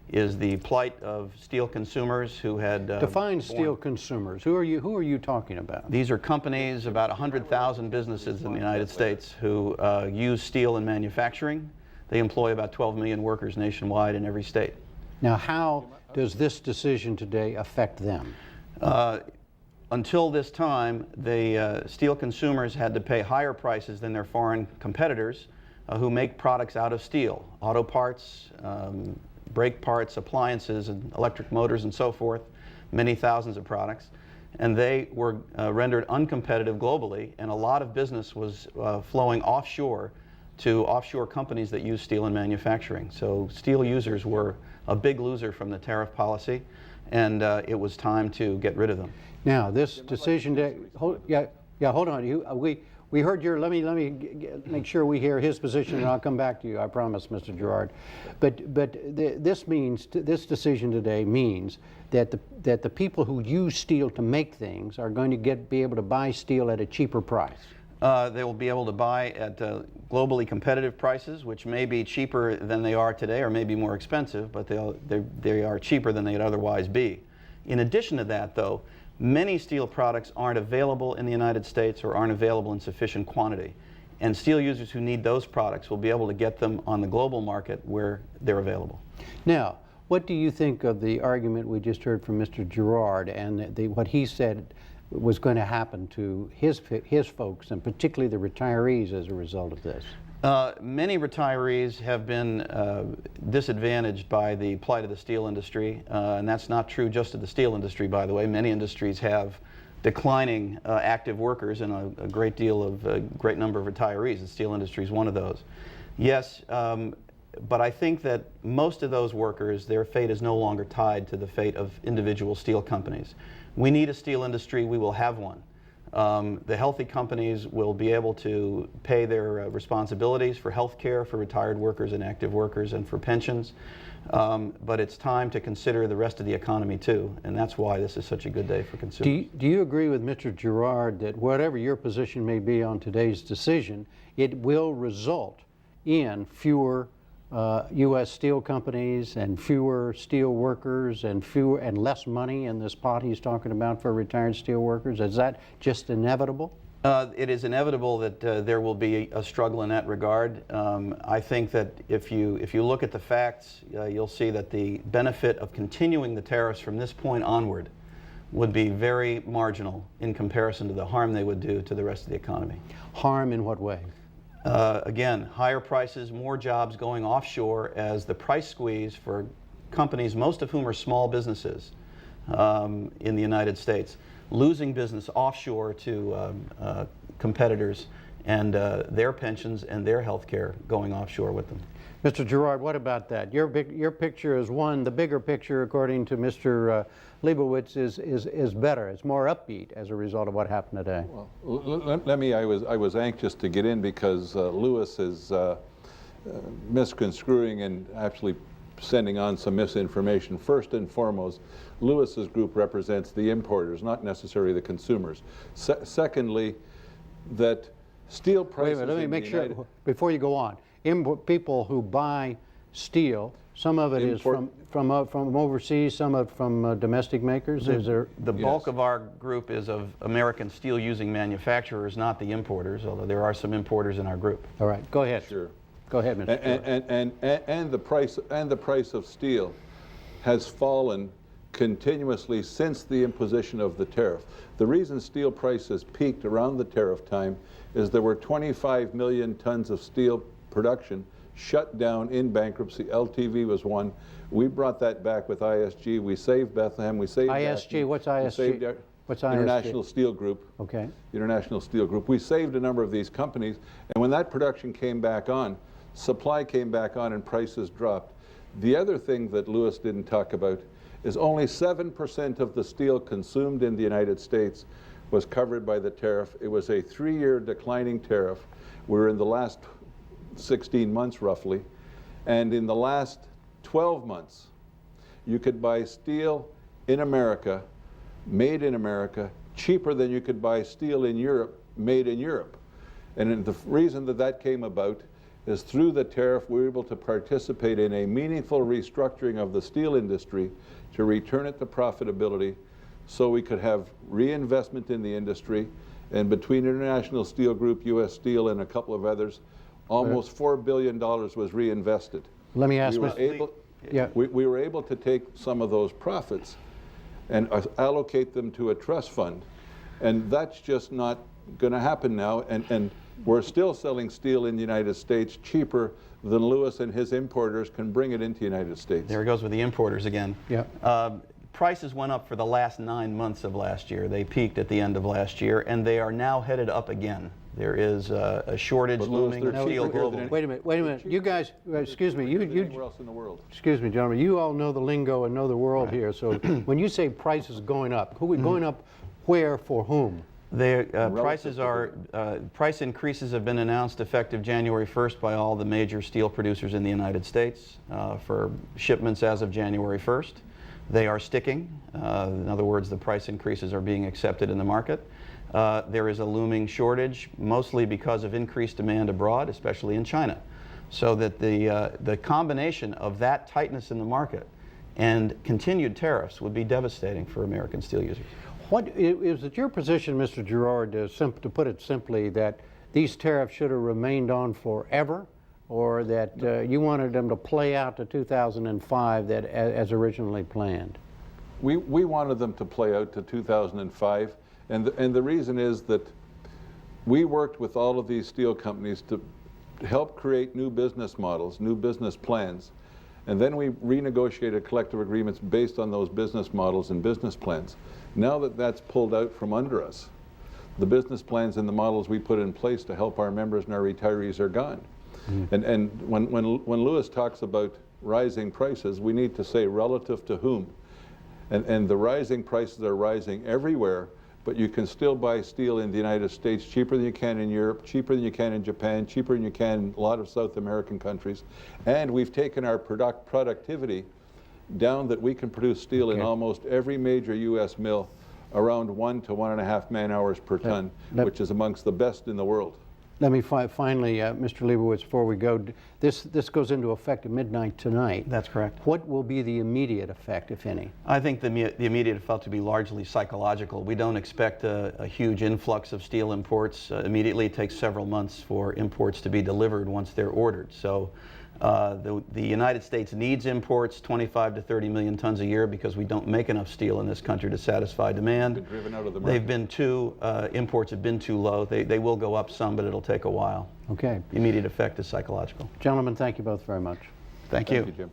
is the plight of steel consumers who had Define steel consumers. Who are you talking about? These are companies, about 100,000 businesses in the United States who use steel in manufacturing. They employ about 12 million workers nationwide in every state. Now, how does this decision today affect them? Until this time, the steel consumers had to pay higher prices than their foreign competitors who make products out of steel, auto parts, brake parts, appliances, and electric motors and so forth, many thousands of products. And they were rendered uncompetitive globally, and a lot of business was flowing offshore to offshore companies that use steel in manufacturing. So steel users were a big loser from the tariff policy, and it was time to get rid of them. Now, this decision to hold on. We heard your. Let me make sure we hear his position, and I'll come back to you. I promise, Mr. Gerard. But this decision today means that the people who use steel to make things are going to be able to buy steel at a cheaper price. They will be able to buy at globally competitive prices, which may be cheaper than they are today, or may be more expensive, but they are cheaper than they'd otherwise be. In addition to that, though, many steel products aren't available in the United States or aren't available in sufficient quantity. And steel users who need those products will be able to get them on the global market where they're available. Now, what do you think of the argument we just heard from Mr. Gerard and what he said was going to happen to his folks, and particularly the retirees, as a result of this? Many retirees have been disadvantaged by the plight of the steel industry, and that's not true just of the steel industry, by the way. Many industries have declining active workers and a great number of retirees. The steel industry is one of those. Yes, but I think that most of those workers, their fate is no longer tied to the fate of individual steel companies. We need a steel industry. We will have one. The healthy companies will be able to pay their responsibilities for health care for retired workers and active workers and for pensions. But it's time to consider the rest of the economy too, and that's why this is such a good day for consumers. Do you agree with Mr. Gerard that whatever your position may be on today's decision, it will result in fewer U.S. steel companies and fewer steel workers and less money in this pot he's talking about for retired steel workers? Is that just inevitable? It is inevitable that there will be a struggle in that regard. I think that if you look at the facts, you'll see that the benefit of continuing the tariffs from this point onward would be very marginal in comparison to the harm they would do to the rest of the economy. Harm in what way? Again, higher prices, more jobs going offshore as the price squeeze for companies, most of whom are small businesses in the United States, losing business offshore to competitors, and their pensions and their health care going offshore with them. Mr. Gerard, what about that? Your picture is one. The bigger picture, according to Mr. Leibowitz, is better. It's more upbeat as a result of what happened today. Well, I was anxious to get in because Lewis is misconstruing and actually sending on some misinformation. First and foremost, Lewis's group represents the importers, not necessarily the consumers. Secondly, that steel prices. Wait a minute, let me make sure before you go on. People who buy steel, some of it is from overseas, some of it from domestic makers. The bulk of our group is of American steel-using manufacturers, not the importers, although there are some importers in our group. All right, go ahead. Sure. Go ahead, Mr. And the price of steel has fallen continuously since the imposition of the tariff. The reason steel prices peaked around the tariff time is there were 25 million tons of steel production shut down in bankruptcy. LTV was one. We brought that back with ISG. We saved Bethlehem. We saved ISG. What's ISG? What's ISG? International Steel Group. Okay. International Steel Group. We saved a number of these companies, and when that production came back on, supply came back on and prices dropped. The other thing that Lewis didn't talk about is only 7% of the steel consumed in the United States was covered by the tariff. It was a 3-year declining tariff. We're in the last 16 months roughly, and in the last 12 months you could buy steel in America, made in America, cheaper than you could buy steel in Europe, made in Europe. And the reason that came about is through the tariff, we were able to participate in a meaningful restructuring of the steel industry to return it to profitability so we could have reinvestment in the industry. And between International Steel Group, U.S. Steel, and a couple of others, almost $4 billion was reinvested. Let me ask We were Mr. able, we were able to take some of those profits and allocate them to a trust fund. And that's just not going to happen now. And we're still selling steel in the United States cheaper than Lewis and his importers can bring it into the United States. There it goes with the importers again. Yeah. Prices went up for the last 9 months of last year. They peaked at the end of last year, and they are now headed up again. There is a shortage But Louis, looming they're of steel cheaper here globally. than Wait a minute. You guys, excuse me, anywhere else in the world. excuse me, gentlemen, you all know the lingo and know the world here. So when you say prices going up, going up where, for whom? Price increases have been announced effective January 1st by all the major steel producers in the United States for shipments as of January 1st. They are sticking. In other words, the price increases are being accepted in the market. There is a looming shortage, mostly because of increased demand abroad, especially in China. So that the combination of that tightness in the market and continued tariffs would be devastating for American steel users. What is it your position, Mr. Girard, to put it simply, that these tariffs should have remained on forever, or that you wanted them to play out to 2005 as originally planned? We wanted them to play out to 2005, and the reason is that we worked with all of these steel companies to help create new business models, new business plans, and then we renegotiated collective agreements based on those business models and business plans. Now that that's pulled out from under us, the business plans and the models we put in place to help our members and our retirees are gone. And when Lewis talks about rising prices, we need to say relative to whom. And the rising prices are rising everywhere, but you can still buy steel in the United States cheaper than you can in Europe, cheaper than you can in Japan, cheaper than you can in a lot of South American countries. And we've taken our productivity down that we can produce steel in almost every major U.S. mill around 1 to 1.5 man-hours per ton, which is amongst the best in the world. Let me finally, Mr. Leibowitz, before we go, this goes into effect at midnight tonight. That's correct. What will be the immediate effect, if any? I think the immediate effect will be largely psychological. We don't expect a huge influx of steel imports immediately. It takes several months for imports to be delivered once they're ordered. So the United States needs imports, 25 to 30 million tons a year, because we don't make enough steel in this country to satisfy demand. Been driven out of the market. They've been imports have been too low. They will go up some, but it'll take a while. Okay. The immediate effect is psychological. Gentlemen, thank you both very much. Thank you. Thank you, Jim.